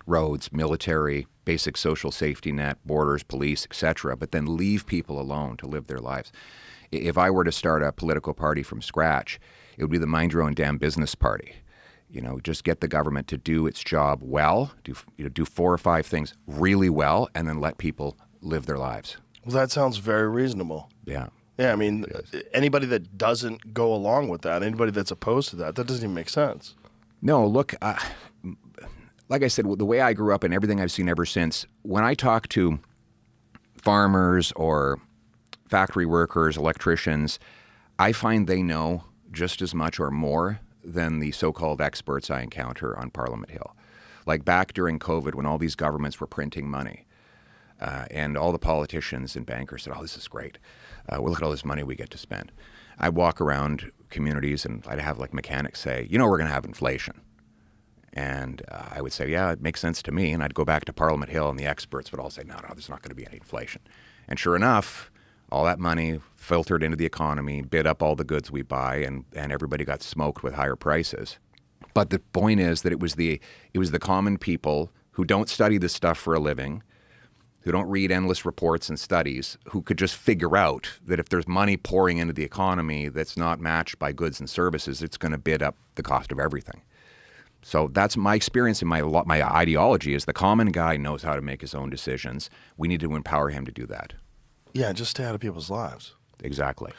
roads, military, basic social safety net, borders, police, etc., but then leave people alone to live their lives. If I were to start a political party from scratch, it would be the mind your own damn business party. Just get the government to do its job well, do 4 or 5 things really well, and then let people live their lives. Well, that sounds very reasonable. Yeah. Yeah, I mean, anybody that doesn't go along with that, anybody that's opposed to that doesn't even make sense. No, look, like I said, the way I grew up and everything I've seen ever since, when I talk to farmers or factory workers, electricians, I find they know just as much or more than the so-called experts I encounter on Parliament Hill. Like back during COVID when all these governments were printing money and all the politicians and bankers said, oh, this is great. Well, look at all this money we get to spend. I'd walk around communities and I'd have like mechanics say, we're going to have inflation. And I would say, yeah, it makes sense to me. And I'd go back to Parliament Hill and the experts would all say, no, there's not going to be any inflation. And sure enough, all that money filtered into the economy, bid up all the goods we buy, and everybody got smoked with higher prices. But the point is that it was the common people who don't study this stuff for a living, who don't read endless reports and studies, who could just figure out that if there's money pouring into the economy that's not matched by goods and services, it's going to bid up the cost of everything. So that's my experience and my ideology is the common guy knows how to make his own decisions. We need to empower him to do that. Yeah, just stay out of people's lives. Exactly.